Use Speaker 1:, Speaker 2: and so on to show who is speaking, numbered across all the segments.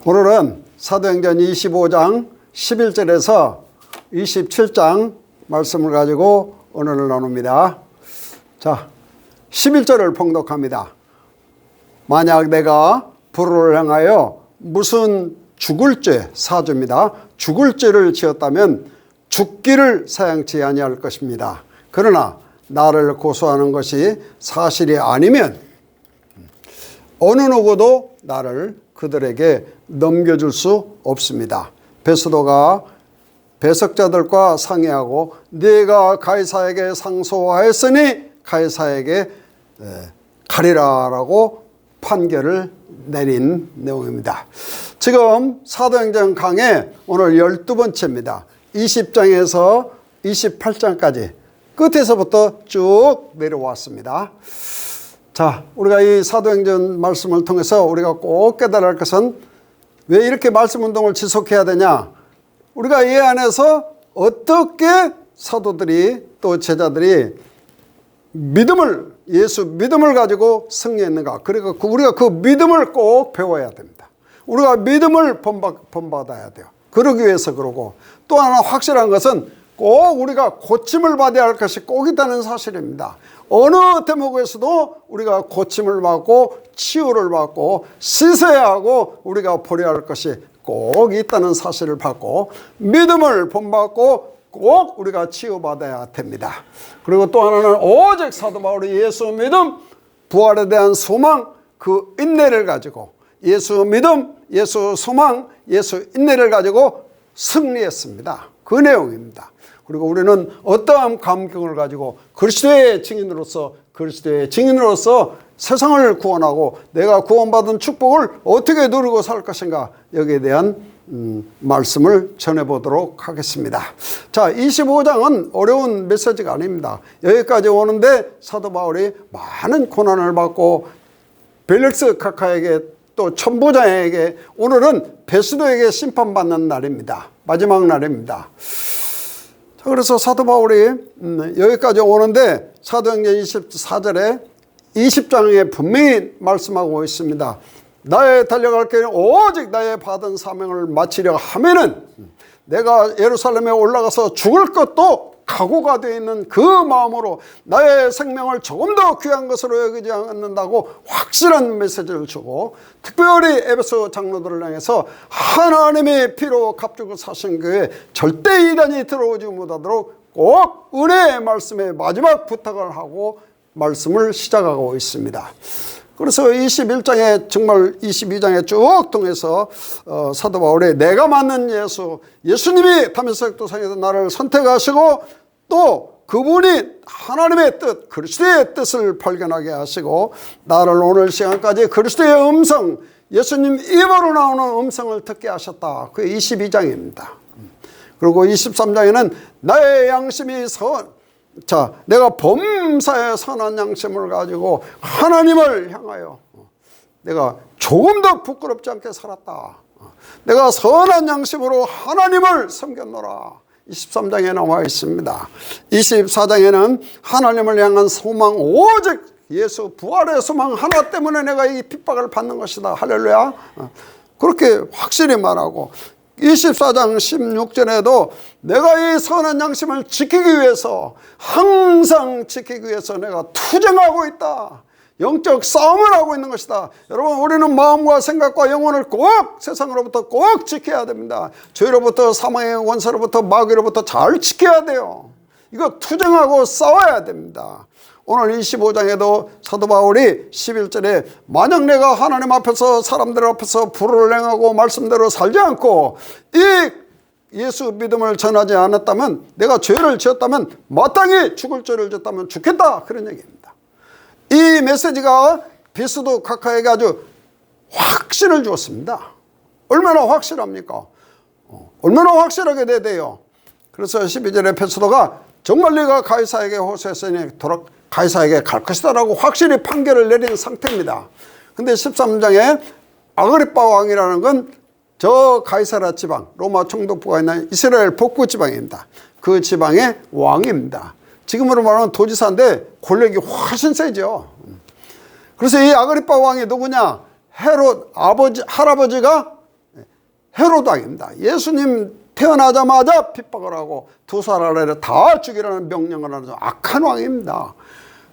Speaker 1: 오늘은 사도행전 25장 11절에서 27장 말씀을 가지고 오늘을 나눕니다. 자, 11절을 봉독합니다. 만약 내가 불을 향하여 무슨 죽을 죄, 사주입니다. 죽을 죄를 지었다면 죽기를 사양치 아니할 것입니다. 그러나 나를 고소하는 것이 사실이 아니면 어느 누구도 나를 그들에게 넘겨줄 수 없습니다. 베스도가 배석자들과 상의하고 네가 가이사에게 상소하였으니 가이사에게 가리라라고 판결을 내린 내용입니다. 지금 사도행전 강의 오늘 12번째입니다. 20장에서 28장까지 끝에서부터 쭉 내려왔습니다. 자, 우리가 이 사도행전 말씀을 통해서 우리가 꼭 깨달아야 할 것은 왜 이렇게 말씀 운동을 지속해야 되냐? 우리가 이 안에서 어떻게 사도들이 또 제자들이 예수 믿음을 가지고 승리했는가? 그러니까 우리가 그 믿음을 꼭 배워야 됩니다. 우리가 믿음을 본받아야 돼요. 그러기 위해서 그러고 또 하나 확실한 것은 꼭 우리가 고침을 받아야 할 것이 꼭 있다는 사실입니다. 어느 대목에서도 우리가 고침을 받고 치유를 받고 씻어야 하고 우리가 버려야 할 것이 꼭 있다는 사실을 받고 믿음을 본받고 꼭 우리가 치유받아야 됩니다. 그리고 또 하나는 오직 사도 바울이 예수 믿음, 부활에 대한 소망, 그 인내를 가지고 예수 믿음, 예수 소망, 예수 인내를 가지고 승리했습니다. 그 내용입니다. 그리고 우리는 어떠한 감격을 가지고 그리스도의 증인으로서 세상을 구원하고 내가 구원받은 축복을 어떻게 누리고 살 것인가, 여기에 대한 말씀을 전해보도록 하겠습니다. 자, 25장은 어려운 메시지가 아닙니다. 여기까지 오는데 사도 바울이 많은 고난을 받고 벨릭스 각하에게 또 천부장에게 오늘은 베스도에게 심판받는 날입니다. 마지막 날입니다. 자, 그래서 사도 바울이 여기까지 오는데 사도행전 24절에 20장에 분명히 말씀하고 있습니다. 나의 달려갈 길은 오직 나의 받은 사명을 마치려 하면은 내가 예루살렘에 올라가서 죽을 것도 각오가 되어 있는 그 마음으로 나의 생명을 조금 더 귀한 것으로 여기지 않는다고 확실한 메시지를 주고, 특별히 에베소 장로들을 향해서 하나님의 피로 값주고 사신 교회에 절대 이단이 들어오지 못하도록 꼭 은혜의 말씀에 마지막 부탁을 하고 말씀을 시작하고 있습니다. 그래서 21장에 정말 22장에 쭉 통해서 사도 바울이 내가 맞는 예수님이 다메섹 도상에서 나를 선택하시고 또 그분이 하나님의 뜻, 그리스도의 뜻을 발견하게 하시고 나를 오늘 시간까지 그리스도의 음성, 예수님 입으로 나오는 음성을 듣게 하셨다. 그게 22장입니다. 그리고 23장에는 나의 양심이 내가 범사에 선한 양심을 가지고 하나님을 향하여 내가 조금 더 부끄럽지 않게 살았다. 내가 선한 양심으로 하나님을 섬겼노라. 23장에 나와 있습니다. 24장에는 하나님을 향한 소망, 오직 예수 부활의 소망 하나 때문에 내가 이 핍박을 받는 것이다. 할렐루야. 그렇게 확실히 말하고 24장 16절에도 내가 이 선한 양심을 지키기 위해서, 항상 지키기 위해서 내가 투쟁하고 있다. 영적 싸움을 하고 있는 것이다. 여러분, 우리는 마음과 생각과 영혼을 꼭 세상으로부터 꼭 지켜야 됩니다. 죄로부터, 사망의 원수로부터, 마귀로부터 잘 지켜야 돼요. 이거 투쟁하고 싸워야 됩니다. 오늘 25장에도 사도 바울이 11절에 만약 내가 하나님 앞에서 사람들 앞에서 불을 행하고 말씀대로 살지 않고 이 예수 믿음을 전하지 않았다면, 내가 죄를 지었다면, 마땅히 죽을 죄를 지었다면 죽겠다, 그런 얘기입니다. 이 메시지가 베스도 각하에게 아주 확신을 주었습니다. 얼마나 확실합니까? 얼마나 확실하게 돼요. 그래서 12절에 베스도가 정말 네가 가이사에게 호소했으니 가이사에게 갈 것이다 라고 확실히 판결을 내린 상태입니다. 근데 13장에 아그리빠 왕이라는 건 저 가이사라 지방, 로마 총독부가 있는 이스라엘 북부 지방입니다. 그 지방의 왕입니다. 지금으로 말하면 도지사인데 권력이 훨씬 세죠. 그래서 이 아그리빠 왕이 누구냐? 헤롯 할아버지가 헤롯 왕입니다. 예수님 태어나자마자 핍박을 하고 두 살 아래를 다 죽이라는 명령을 하는 악한 왕입니다.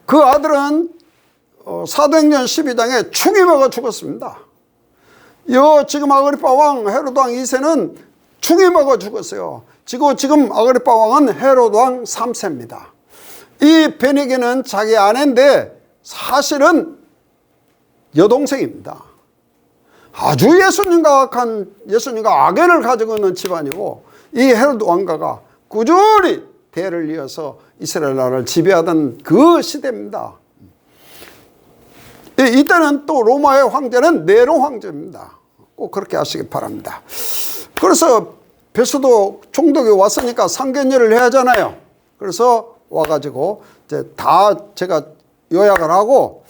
Speaker 1: 그 아들은 사도행전 12장에 충이 먹어 죽었습니다. 지금 아그리파 왕 헤롯 왕 2세는 충이 먹어 죽었어요. 지금 아그리파 왕은 헤롯 왕 3세입니다. 이 베니게는 자기 아내인데 사실은 여동생입니다. 아주 예수님과 악연을 가지고 있는 집안이고, 이 헤롯 왕가가 꾸준히 대를 이어서 이스라엘 나라를 지배하던 그 시대입니다. 이때는 또 로마의 황제는 네로 황제입니다. 꼭 그렇게 아시기 바랍니다. 그래서 베스도 총독이 왔으니까 상견례를 해야 하잖아요. 그래서 와가지고 이제 다 제가 요약을 하고,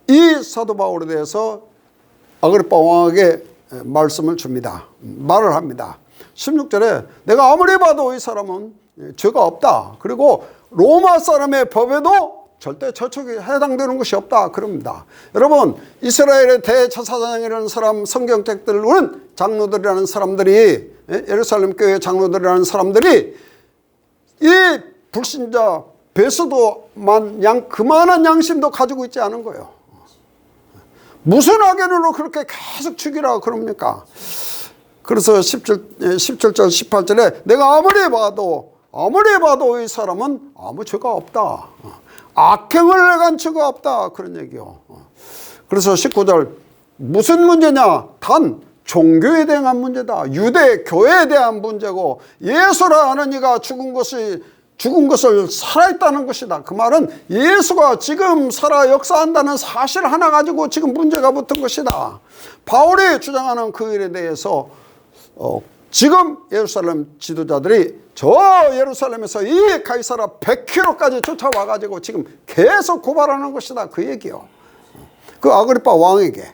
Speaker 1: 이 사도 바울에 대해서 아그리파 왕에게 말씀을 줍니다. 말을 합니다. 16절에 내가 아무리 봐도 이 사람은 죄가 없다. 그리고 로마 사람의 법에도 절대 저촉이 해당되는 것이 없다. 그럽니다. 여러분, 이스라엘의 대제사장이라는 사람, 성경책들은 장로들이라는 사람들이, 예루살렘 교회 장로들이라는 사람들이 이 불신자 베스도만 그만한 양심도 가지고 있지 않은 거예요. 무슨 악연으로 그렇게 계속 죽이라고 그럽니까? 그래서 17절 18절에 내가 아무리 봐도 이 사람은 아무 죄가 없다. 악행을 내간 죄가 없다. 그런 얘기요. 그래서 19절 무슨 문제냐? 단 종교에 대한 문제다. 유대 교회에 대한 문제고, 예수라 하는 이가 죽은 것을 살아있다는 것이다. 그 말은 예수가 지금 살아 역사한다는 사실 하나 가지고 지금 문제가 붙은 것이다. 바울이 주장하는 그 일에 대해서 지금 예루살렘 지도자들이 저 예루살렘에서 이 가이사라 100km까지 쫓아와 가지고 지금 계속 고발하는 것이다. 그 얘기요. 그 아그리파 왕에게.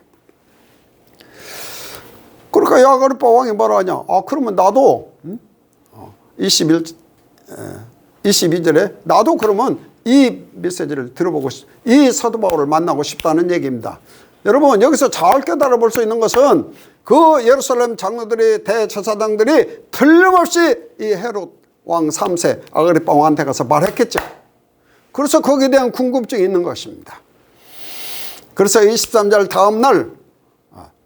Speaker 1: 그러니까 이 아그리파 왕이 뭐라 하냐? 그러면 나도 22절에 나도 그러면 이 메시지를 들어보고 이 사도 바울을 만나고 싶다는 얘기입니다. 여러분, 여기서 잘 깨달아 볼 수 있는 것은 그 예루살렘 장로들이, 대제사장들이 틀림없이 이 헤롯 왕 3세 아그리파 왕한테 가서 말했겠죠. 그래서 거기에 대한 궁금증이 있는 것입니다. 그래서 23절 다음날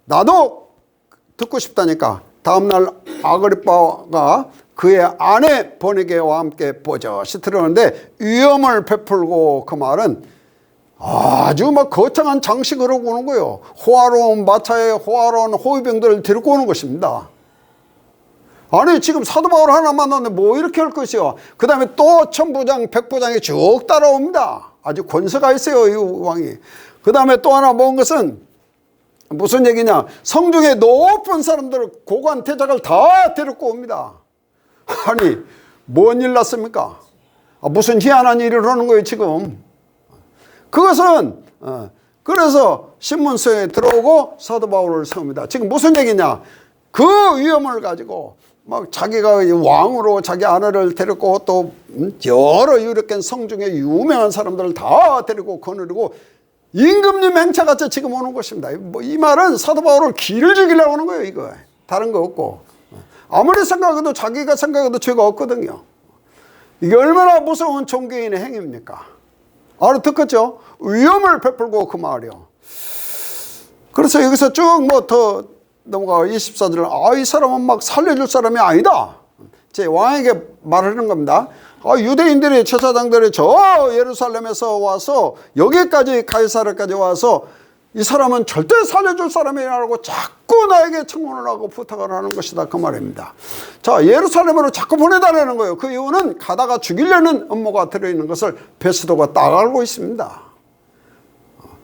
Speaker 1: 나도 듣고 싶다니까 다음날 아그리파가 그의 아내 버니게와 함께 버젓이 들어오는데 위엄을 베풀고, 그 말은 아주 막 거창한 장식을 하고 오는 거예요. 호화로운 마차에 호화로운 호위병들을 데리고 오는 것입니다. 아니, 지금 사도 바울 하나 만났는데 뭐 이렇게 할 것이요. 그 다음에 또 천부장 백부장이 쭉 따라옵니다. 아주 권세가 있어요, 이 왕이. 그 다음에 또 하나 본 것은 무슨 얘기냐? 성중에 높은 사람들, 고관 대작을 다 데리고 옵니다. 아니, 뭔 일 났습니까? 무슨 희한한 일을 하는 거예요 지금. 그것은 그래서 신문서에 들어오고 사도 바울을 세웁니다. 지금 무슨 얘기냐? 그 위엄을 가지고 막 자기가 왕으로 자기 아내를 데리고 또 여러 유력한 성중에 유명한 사람들을 다 데리고 거느리고 임금님 행차같이 지금 오는 것입니다. 이 말은 사도 바울을 기를 죽이려고 하는 거예요. 이거 다른 거 없고, 아무리 생각해도 자기가 생각해도 죄가 없거든요. 이게 얼마나 무서운 종교인의 행위입니까? 알아듣겠죠? 위엄을 베풀고 그 말이요. 그래서 여기서 쭉 뭐 더 넘어가 24절, 이 사람은 막 살려줄 사람이 아니다. 제 왕에게 말하는 겁니다. 유대인들이, 제사장들이 저 예루살렘에서 와서 여기까지 가이사랴까지 와서 이 사람은 절대 살려줄 사람이라고 자꾸 나에게 청혼을 하고 부탁을 하는 것이다. 그 말입니다. 자, 예루살렘으로 자꾸 보내달라는 거예요. 그 이유는 가다가 죽이려는 음모가 들어있는 것을 베스도가 딱 알고 있습니다.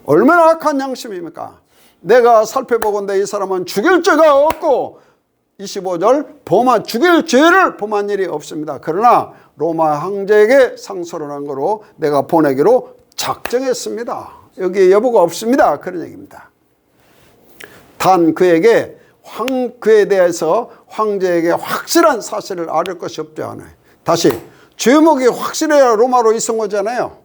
Speaker 1: 얼마나 악한 양심입니까? 내가 살펴보건대 이 사람은 죽일 죄가 없고 25절 죽일 죄를 범한 일이 없습니다. 그러나 로마 황제에게 상소를 한 거로 내가 보내기로 작정했습니다. 여기에 여부가 없습니다. 그런 얘기입니다. 단 그에 대해서 황제에게 확실한 사실을 알릴 것이 없지 않아요. 다시, 죄목이 확실해야 로마로 이송하잖아요.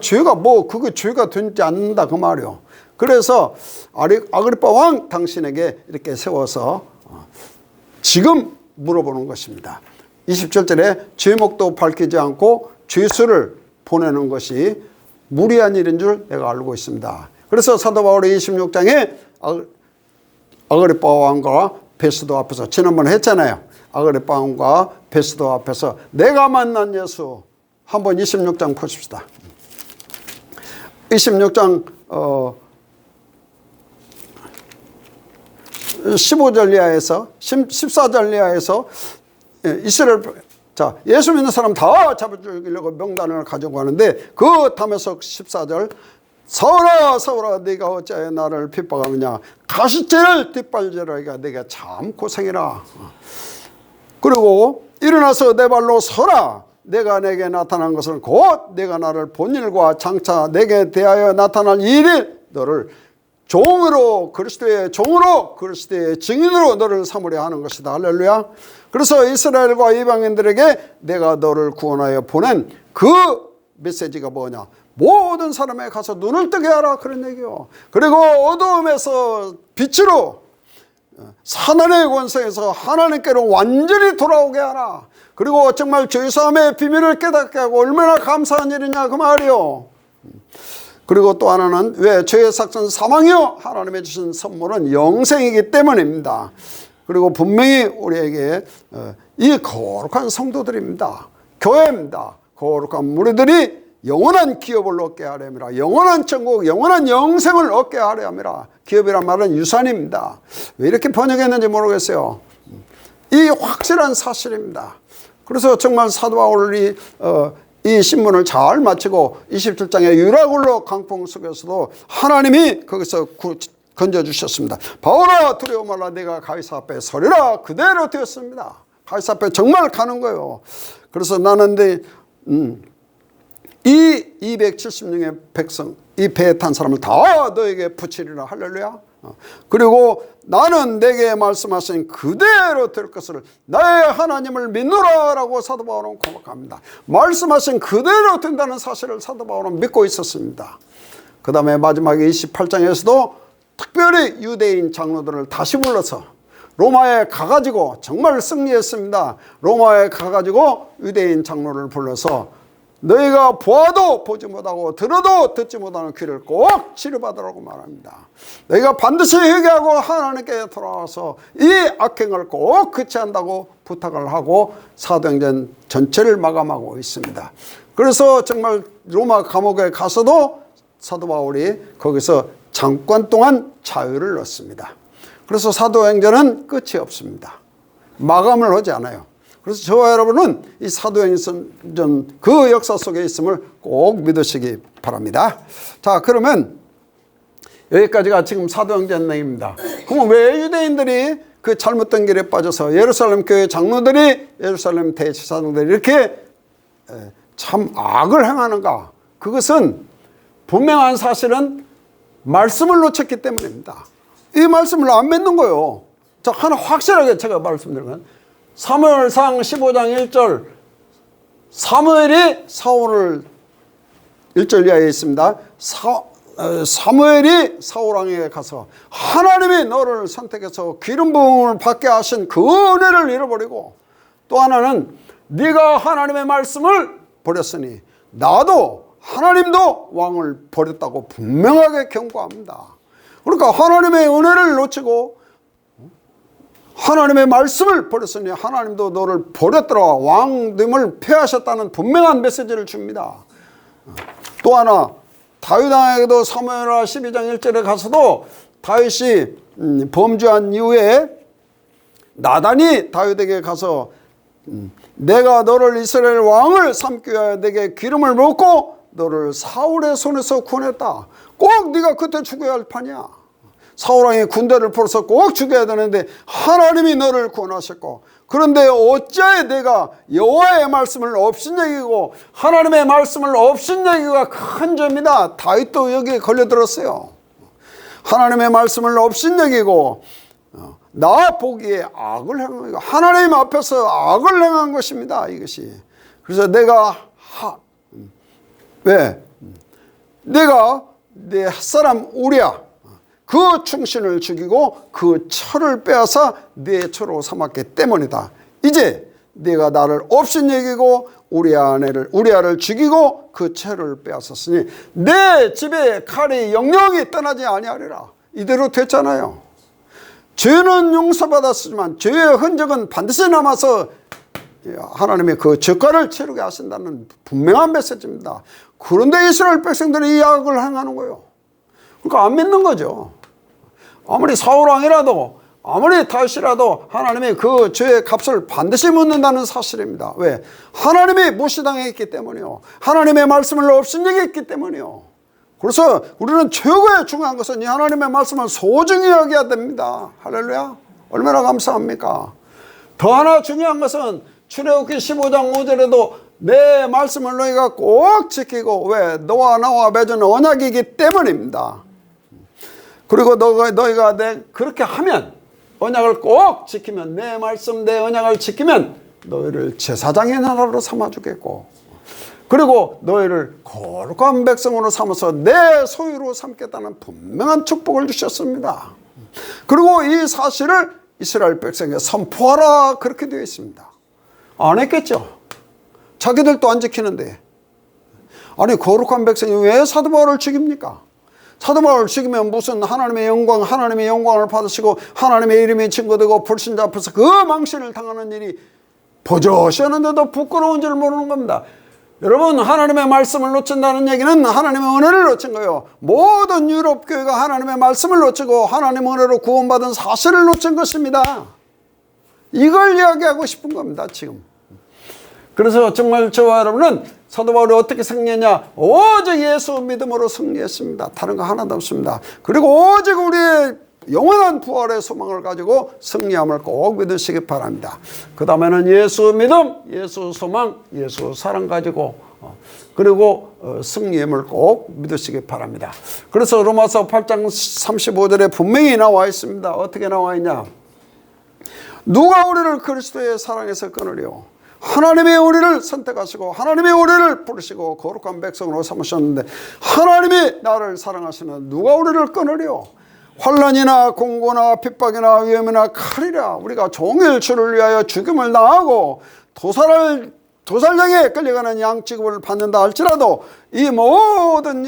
Speaker 1: 죄가 그게 죄가 되지 않는다 그 말이요. 그래서 아그리빠 왕 당신에게 이렇게 세워서 지금 물어보는 것입니다. 27절에 제목도 밝히지 않고 죄수를 보내는 것이 무리한 일인 줄 내가 알고 있습니다. 그래서 사도 바울이 26장에 아그리빠 왕과 베스도 앞에서, 지난번에 했잖아요. 아그리빠 왕과 베스도 앞에서 내가 만난 예수, 한번 26장 보십시다. 26장 15절 이하에서 14절 이하에서 이스라엘, 자, 예수 믿는 사람 다 잡아주려고 명단을 가지고 가는데 그 다메섹 14절, 사울아 사울아 네가 어찌하여 나를 핍박하느냐, 가시째를 뒷발질하기가 내가 참 고생이라. 그리고 일어나서 내 발로 서라. 내가 내게 나타난 것은 곧 내가 나를 본 일과 장차 내게 대하여 나타날 일이 너를 종으로, 그리스도의 종으로, 그리스도의 증인으로 너를 삼으려 하는 것이다. 할렐루야. 그래서 이스라엘과 이방인들에게 내가 너를 구원하여 보낸 그 메시지가 뭐냐, 모든 사람에 가서 눈을 뜨게 하라, 그런 얘기요. 그리고 어두움에서 빛으로, 사단의 권세에서 하나님께로 완전히 돌아오게 하라. 그리고 정말 죄사함의 비밀을 깨닫게 하고, 얼마나 감사한 일이냐 그 말이요. 그리고 또 하나는, 왜? 죄의 삭은 사망이요 하나님의 주신 선물은 영생이기 때문입니다. 그리고 분명히 우리에게 이 거룩한 성도들입니다. 교회입니다. 거룩한 무리들이 영원한 기업을 얻게 하려 함이라. 영원한 천국, 영원한 영생을 얻게 하려 함이라. 기업이란 말은 유산입니다. 왜 이렇게 번역했는지 모르겠어요. 이 확실한 사실입니다. 그래서 정말 사도 바울이 이 신문을 잘 마치고 27장의 유라굴로 강풍 속에서도 하나님이 거기서 건져주셨습니다. 바울아 두려워 말라, 내가 가이사 앞에 서리라. 그대로 되었습니다. 가이사 앞에 정말 가는 거예요. 그래서 나는 이 270명의 백성, 이 배에 탄 사람을 다 너에게 붙이리라. 할렐루야. 그리고 나는 내게 말씀하신 그대로 될 것을 나의 하나님을 믿노라 라고 사도 바울은 고백합니다. 말씀하신 그대로 된다는 사실을 사도 바울은 믿고 있었습니다. 그 다음에 마지막에 28장에서도 특별히 유대인 장로들을 다시 불러서 로마에 가가지고, 정말 승리했습니다. 로마에 가가지고 유대인 장로를 불러서 너희가 보아도 보지 못하고 들어도 듣지 못하는 귀를 꼭 치료받으라고 말합니다. 너희가 반드시 회개하고 하나님께 돌아와서 이 악행을 꼭 그치한다고 부탁을 하고 사도행전 전체를 마감하고 있습니다. 그래서 정말 로마 감옥에 가서도 사도 바울이 거기서 잠깐 동안 자유를 얻습니다. 그래서 사도행전은 끝이 없습니다. 마감을 하지 않아요. 그래서 저와 여러분은 이 사도행전 그 역사 속에 있음을 꼭 믿으시기 바랍니다. 자, 그러면 여기까지가 지금 사도행전 내용입니다. 그럼 왜 유대인들이 그 잘못된 길에 빠져서 예루살렘 교회 장로들이, 예루살렘 대제사장들이 이렇게 참 악을 행하는가? 그것은 분명한 사실은 말씀을 놓쳤기 때문입니다. 이 말씀을 안 믿는 거예요. 자, 하나 확실하게 제가 말씀드리면, 사무엘상 15장 1절, 사무엘이 사울을, 1절 이하에 있습니다. 사무엘이 사울왕에게 가서 하나님이 너를 선택해서 기름 부음을 받게 하신 그 은혜를 잃어버리고, 또 하나는 네가 하나님의 말씀을 버렸으니 나도 하나님도 왕을 버렸다고 분명하게 경고합니다. 그러니까 하나님의 은혜를 놓치고 하나님의 말씀을 버렸으니 하나님도 너를 버렸더라, 왕됨을 폐하셨다는 분명한 메시지를 줍니다. 또 하나, 다윗 왕에게도 사무엘하 12장 1절에 가서도 다윗이 범죄한 이후에 나단이 다윗에게 가서 내가 너를 이스라엘 왕을 삼기 위하여 내게 기름을 붓고 너를 사울의 손에서 구원했다. 꼭 네가 그때 죽어야 할 판이야. 사울왕이 군대를 풀어서 꼭 죽여야 되는데 하나님이 너를 구원하셨고, 그런데 어찌하여 내가 여호와의 말씀을 업신여기고 하나님의 말씀을 업신여기가 큰 죄입니다. 다윗도 여기에 걸려들었어요. 하나님의 말씀을 업신여기고 나 보기에 악을 행한 거, 하나님 앞에서 악을 행한 것입니다. 이것이. 그래서 내가 왜? 내가 내 햇사람 우리야, 그 충신을 죽이고 그 처를 빼앗아 네 처로 삼았기 때문이다. 이제 네가 나를 없인 여기고 우리 아를 죽이고 그 처를 빼앗았으니 내 집에 칼이 영영이 떠나지 아니하리라. 이대로 됐잖아요. 죄는 용서받았지만 죄의 흔적은 반드시 남아서 하나님의 그 죄가를 치르게 하신다는 분명한 메시지입니다. 그런데 이스라엘 백성들이 이 악을 행하는 거예요. 그러니까 안 믿는 거죠. 아무리 사울왕이라도 아무리 다윗이라도 하나님의 그 죄의 값을 반드시 묻는다는 사실입니다. 왜? 하나님이 무시당했기 때문이요. 하나님의 말씀을 업신여겼기 때문이요. 그래서 우리는 최고의 중요한 것은 이 하나님의 말씀을 소중히 여겨야 됩니다. 할렐루야. 얼마나 감사합니까? 더 하나 중요한 것은 출애굽기 15장 5절에도 내 말씀을 너희가 꼭 지키고, 왜? 너와 나와 맺은 언약이기 때문입니다. 그리고 너희가 그렇게 하면, 언약을 꼭 지키면, 내 말씀 내 언약을 지키면 너희를 제사장의 나라로 삼아주겠고, 그리고 너희를 거룩한 백성으로 삼아서 내 소유로 삼겠다는 분명한 축복을 주셨습니다. 그리고 이 사실을 이스라엘 백성에게 선포하라, 그렇게 되어 있습니다. 안 했겠죠. 자기들도 안 지키는데. 아니, 거룩한 백성이 왜 사도 바울을 죽입니까? 사도 바울을 죽이면 무슨 하나님의 영광을 받으시고 하나님의 이름이 증거되고 불신자 앞에서 그 망신을 당하는 일이 버젓이 하는데도 부끄러운 줄 모르는 겁니다. 여러분, 하나님의 말씀을 놓친다는 얘기는 하나님의 은혜를 놓친 거예요. 모든 유럽 교회가 하나님의 말씀을 놓치고 하나님의 은혜로 구원받은 사실을 놓친 것입니다. 이걸 이야기하고 싶은 겁니다, 지금. 그래서 정말 저와 여러분은 사도 바울이 어떻게 승리했냐? 오직 예수 믿음으로 승리했습니다. 다른 거 하나도 없습니다. 그리고 오직 우리의 영원한 부활의 소망을 가지고 승리함을 꼭 믿으시기 바랍니다. 그 다음에는 예수 믿음, 예수 소망, 예수 사랑 가지고 그리고 승리함을 꼭 믿으시기 바랍니다. 그래서 로마서 8장 35절에 분명히 나와 있습니다. 어떻게 나와 있냐? 누가 우리를 그리스도의 사랑에서 끊으리요? 하나님의 우리를 선택하시고 하나님의 우리를 부르시고 거룩한 백성으로 삼으셨는데 하나님이 나를 사랑하시는 누가 우리를 끊으리요? 환난이나 공고나 핍박이나 위험이나 칼이라. 우리가 종일 주를 위하여 죽임을 당하고 도살장에 끌려가는 양치급을 받는다 할지라도 이 모든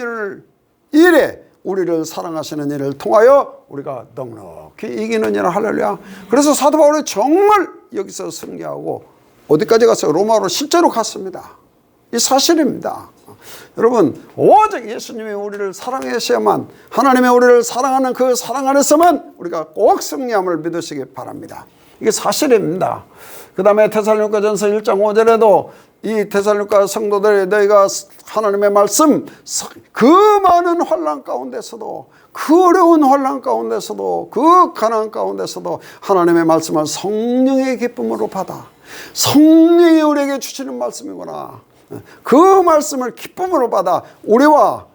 Speaker 1: 일에 우리를 사랑하시는 이를 통하여 우리가 넉넉히 이기느니라. 할렐루야. 그래서 사도 바울이 정말 여기서 승리하고 어디까지 갔어요? 로마로 실제로 갔습니다. 이 사실입니다. 여러분, 오직 예수님이 우리를 사랑하셔야만, 하나님의 우리를 사랑하는 그 사랑 안에서만 우리가 꼭 승리함을 믿으시기 바랍니다. 이게 사실입니다. 그 다음에 데살로니가전서 1장 5절에도 이 데살로니가 성도들이 너희가 하나님의 말씀, 그 많은 환난 가운데서도, 그 어려운 환난 가운데서도, 그 가난 가운데서도 하나님의 말씀을 성령의 기쁨으로 받아. 성령이 우리에게 주시는 말씀이구나. 그 말씀을 기쁨으로 받아 우리와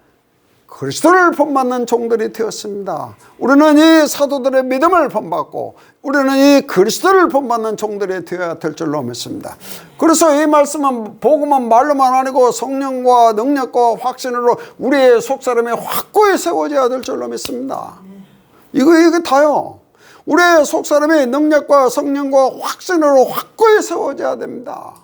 Speaker 1: 그리스도를 본받는 종들이 되었습니다. 우리는 이 사도들의 믿음을 본받고 우리는 이 그리스도를 본받는 종들이 되어야 될 줄로 믿습니다. 그래서 이 말씀은 복음은 말로만 아니고 성령과 능력과 확신으로 우리의 속사람이 확고히 세워져야 될 줄로 믿습니다. 이게 다요. 우리의 속사람이 능력과 성령과 확신으로 확고히 세워져야 됩니다.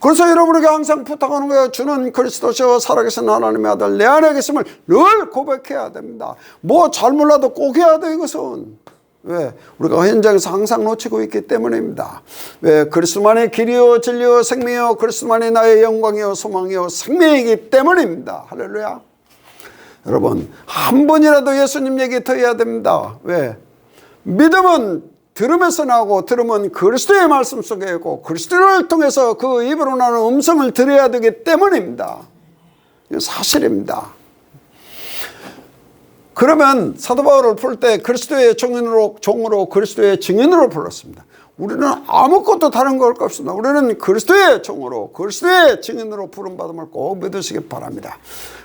Speaker 1: 그래서 여러분에게 항상 부탁하는 거예요. 주는 그리스도시요 살아계신 하나님의 아들 내 안에 계심을 늘 고백해야 됩니다. 뭐 잘 몰라도 꼭 해야 돼. 이것은 왜? 우리가 현장에서 항상 놓치고 있기 때문입니다. 왜? 그리스도만이 길이요 진리요 생명이요 그리스도만이 나의 영광이요 소망이요 생명이기 때문입니다. 할렐루야. 여러분, 한 번이라도 예수님 얘기 더 해야 됩니다. 왜? 믿음은 들음에서 나오고 들음은 그리스도의 말씀 속에 있고 그리스도를 통해서 그 입으로 나오는 음성을 들어야 되기 때문입니다. 이건 사실입니다. 그러면 사도 바울을 부를 때 그리스도의 종으로 그리스도의 증인으로 불렀습니다. 우리는 아무것도 다른 걸 없습니다. 우리는 그리스도의 종으로 그리스도의 증인으로 부름받음을 꼭 믿으시기 바랍니다.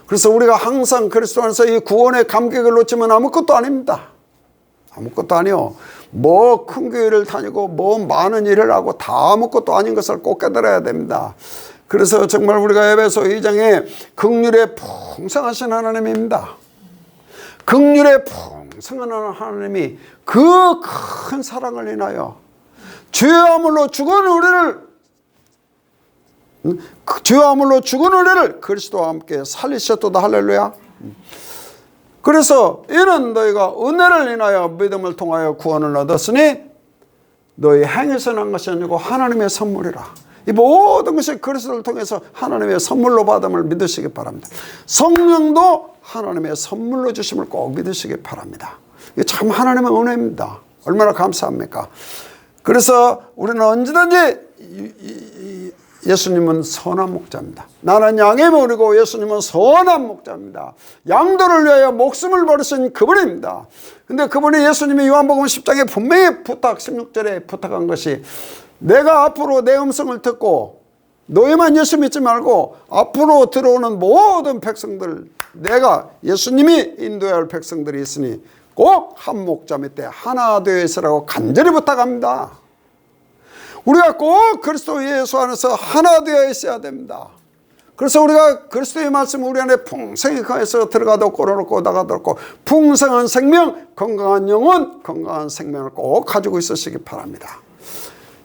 Speaker 1: 그래서 우리가 항상 그리스도 안에서 이 구원의 감격을 놓치면 아무것도 아닙니다. 아무것도 아니요. 뭐 큰 교회를 다니고 뭐 많은 일을 하고 다 아무것도 아닌 것을 꼭 깨달아야 됩니다. 그래서 정말 우리가 에베소 2장에 긍휼에 풍성하신 하나님입니다. 긍휼에 승하는 하나님이 그 큰 사랑을 인하여 죄아물로 죽은 우리를 그리스도와 함께 살리셨도다. 할렐루야. 그래서 이는 너희가 은혜를 인하여 믿음을 통하여 구원을 얻었으니 너희 행위에서 난 것이 아니고 하나님의 선물이라. 이 모든 것이 그리스도를 통해서 하나님의 선물로 받음을 믿으시기 바랍니다. 성령도 하나님의 선물로 주심을 꼭 믿으시기 바랍니다. 이게 참 하나님의 은혜입니다. 얼마나 감사합니까? 그래서 우리는 언제든지 예수님은 선한 목자입니다. 나는 양의 머리고 예수님은 선한 목자입니다. 양들을 위하여 목숨을 버리신 그분입니다. 근데 그분이 예수님이 요한복음 10장에 분명히 16절에 부탁한 것이 내가 앞으로 내 음성을 듣고 너희만 예수 믿지 말고 앞으로 들어오는 모든 백성들, 내가 예수님이 인도해야 할 백성들이 있으니 꼭 한 목자 밑에 하나 되어 있으라고 간절히 부탁합니다. 우리가 꼭 그리스도 예수 안에서 하나 되어 있어야 됩니다. 그래서 우리가 그리스도의 말씀 우리 안에 풍성히 가해서 들어가도 꼬르놓고 나가도 없고 풍성한 생명, 건강한 영혼, 건강한 생명을 꼭 가지고 있으시기 바랍니다.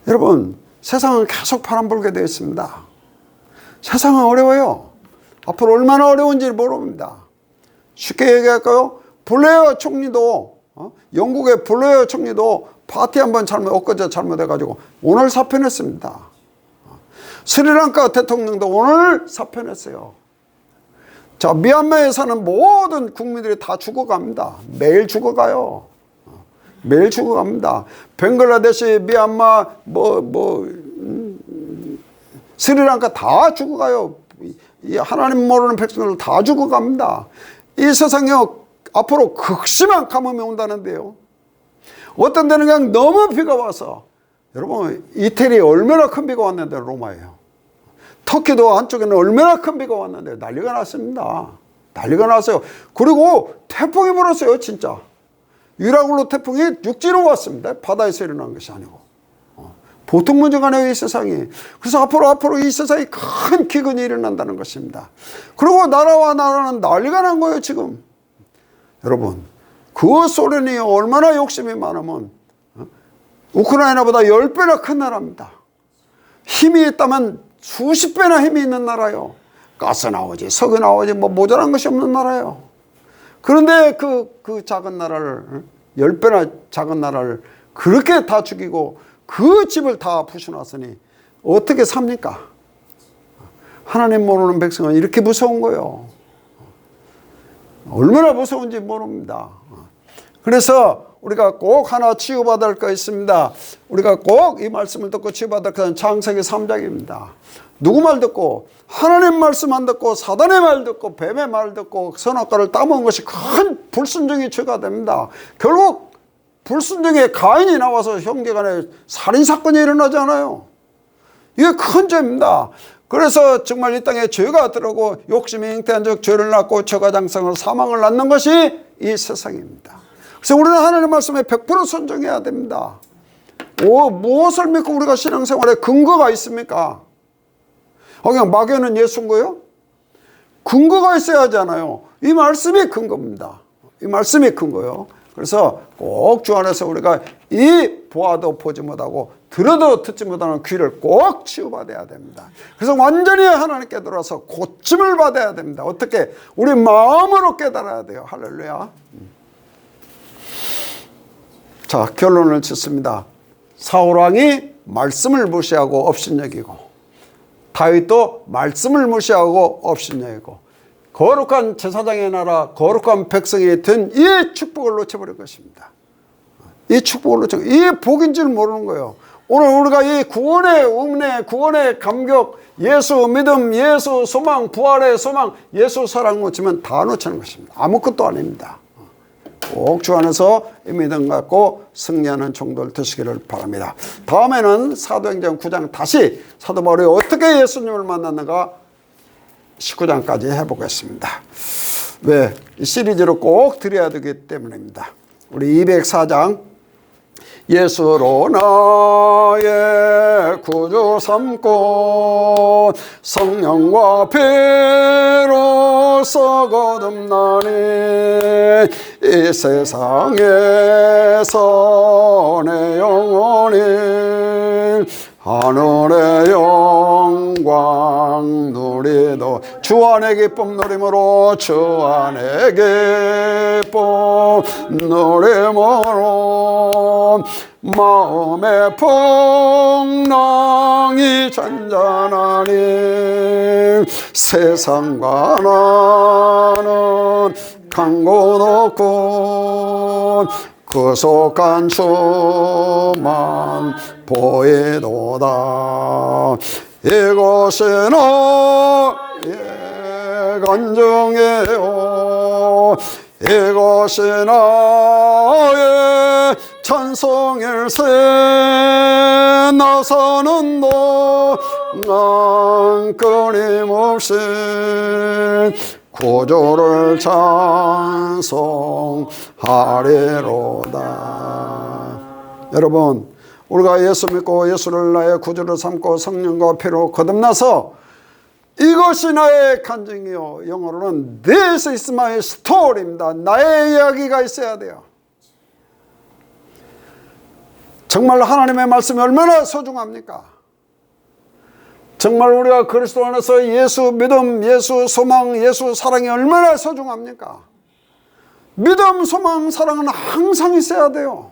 Speaker 1: 여러분, 세상은 계속 바람불게 되어 있습니다. 세상은 어려워요. 앞으로 얼마나 어려운지 모릅니다. 쉽게 얘기할까요? 블레어 총리도 영국의 블레어 총리도 파티 한번 엊그제 잘못해가지고 오늘 사표냈습니다. 스리랑카 대통령도 오늘 사표냈어요. 자, 미얀마에 사는 모든 국민들이 다 죽어갑니다. 매일 죽어가요. 매일 죽어갑니다. 벵글라데시, 미얀마, 스리랑카 다 죽어가요. 이 하나님 모르는 백성들 다 죽어갑니다. 이 세상에 앞으로 극심한 가뭄이 온다는데요. 어떤 데는 그냥 너무 비가 와서, 여러분 이태리 얼마나 큰 비가 왔는데 로마예요. 터키도 한쪽에는 얼마나 큰 비가 왔는데 난리가 났습니다. 난리가 났어요. 그리고 태풍이 불었어요. 진짜 유라굴로 태풍이 육지로 왔습니다. 바다에서 일어난 것이 아니고. 보통 문제가 아니에요, 이 세상이. 그래서 앞으로 이 세상에 큰 기근이 일어난다는 것입니다. 그리고 나라와 나라는 난리가 난 거예요, 지금. 여러분, 그 소련이 얼마나 욕심이 많으면 우크라이나보다 10배나 큰 나라입니다. 힘이 있다면 수십 배나 힘이 있는 나라요. 가스 나오지, 석유 나오지, 모자란 것이 없는 나라요. 그런데 그 작은 나라를, 10배나 작은 나라를 그렇게 다 죽이고 그 집을 다 부셔놨으니 어떻게 삽니까? 하나님 모르는 백성은 이렇게 무서운 거예요. 얼마나 무서운지 모릅니다. 그래서 우리가 꼭 하나 치유받을 거 있습니다. 우리가 꼭 이 말씀을 듣고 치유받을 것은 창세기 3장입니다. 누구 말 듣고? 하나님 말씀 안 듣고 사단의 말 듣고 뱀의 말 듣고 선악과를 따먹은 것이 큰 불순종이 죄가 됩니다. 결국 불순종의 가인이 나와서 형제간에 살인사건이 일어나잖아요. 이게 큰 죄입니다. 그래서 정말 이 땅에 죄가 들어오고 욕심이 잉태한 즉 죄를 낳고 죄가 장성하고 사망을 낳는 것이 이 세상입니다. 그래서 우리는 하나님 말씀에 100% 순종해야 됩니다. 무엇을 믿고 우리가 신앙생활에 근거가 있습니까? 그냥 막연한 예수인 거예요? 근거가 있어야 하잖아요. 이 말씀이 근거입니다. 이 말씀이 근거예요. 그래서 꼭 주 안에서 우리가 이 보아도 보지 못하고 들어도 듣지 못하는 귀를 꼭 치유받아야 됩니다. 그래서 완전히 하나님께 들어와서 고침을 받아야 됩니다. 어떻게? 우리 마음으로 깨달아야 돼요. 할렐루야. 자, 결론을 짓습니다. 사울왕이 말씀을 무시하고 업신여기고 다윗도 말씀을 무시하고 업신여기고 거룩한 제사장의 나라, 거룩한 백성이 된 이 축복을 놓쳐버릴 것입니다. 이 축복을 놓쳐, 이 복인 줄 모르는 거예요. 오늘 우리가 이 구원의 은혜, 구원의 감격, 예수 믿음, 예수 소망, 부활의 소망, 예수 사랑 놓치면 다 놓치는 것입니다. 아무것도 아닙니다. 꼭 주 안에서 이 믿음 갖고 승리하는 종들 되시기를 바랍니다. 다음에는 사도행전 9장 다시 사도 바울이 어떻게 예수님을 만났는가 19장까지 해보겠습니다. 왜? 이 시리즈로 꼭 드려야 되기 때문입니다. 우리 204장 예수로 나의 구주 삼고 성령과 피로써 거듭나니 이 세상에서 내 영혼이 하늘의 영광 누리도 주 안의 기쁨 누림으로 주 안의 기쁨 누림으로 마음의 풍랑이 잔잔하니 세상과 나는 간 곳 없고 구속한 주만 보이도다. 이것이 나의 간증이요 이것이 나의 찬송일세. 나서는 동안 끊임없이 구주를 찬송하리로다. 여러분, 우리가 예수 믿고 예수를 나의 구주를 삼고 성령과 피로 거듭나서 이것이 나의 간증이요, 영어로는 This is my story입니다. 나의 이야기가 있어야 돼요. 정말 하나님의 말씀이 얼마나 소중합니까? 정말 우리가 그리스도 안에서 예수 믿음, 예수 소망, 예수 사랑이 얼마나 소중합니까? 믿음, 소망, 사랑은 항상 있어야 돼요.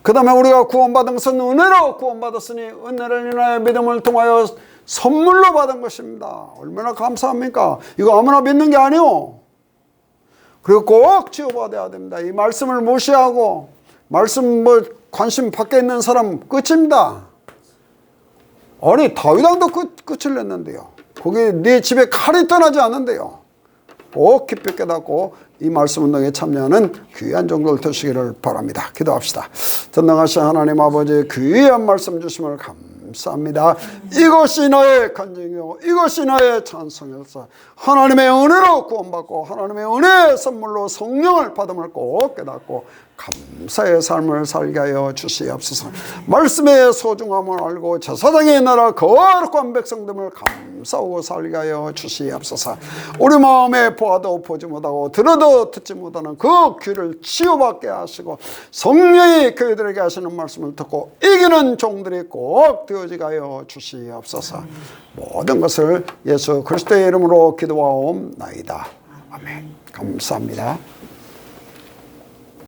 Speaker 1: 그 다음에 우리가 구원받은 것은 은혜로 구원받았으니 은혜를 인하여 믿음을 통하여 선물로 받은 것입니다. 얼마나 감사합니까? 이거 아무나 믿는 게 아니요. 그리고 꼭 지어받아야 됩니다. 이 말씀을 무시하고 말씀 관심 밖에 있는 사람 끝입니다. 아니 다윗왕도 끝을 냈는데요. 거기 네 집에 칼이 떠나지 않는데요. 꼭 깊이 깨닫고 이 말씀 운동에 참여하는 귀한 종들 되시기를 바랍니다. 기도합시다. 전능하신 하나님 아버지, 귀한 말씀 주심을 감사합니다. 이것이 나의 간증이요 이것이 나의 찬송이었어. 하나님의 은혜로 구원받고 하나님의 은혜의 선물로 성령을 받음을 꼭 깨닫고 감사의 삶을 살게 하여 주시옵소서. 말씀의 소중함을 알고 제사장의 나라 거룩한 백성됨을 감사하고 살게 하여 주시옵소서. 우리 마음에 보아도 보지 못하고 들어도 듣지 못하는 그 귀를 치유받게 하시고 성령이 그들에게 하시는 말씀을 듣고 이기는 종들이 꼭 되어지게 하여 주시옵소서. 모든 것을 예수 그리스도의 이름으로 기도하옵나이다. 아멘. 감사합니다.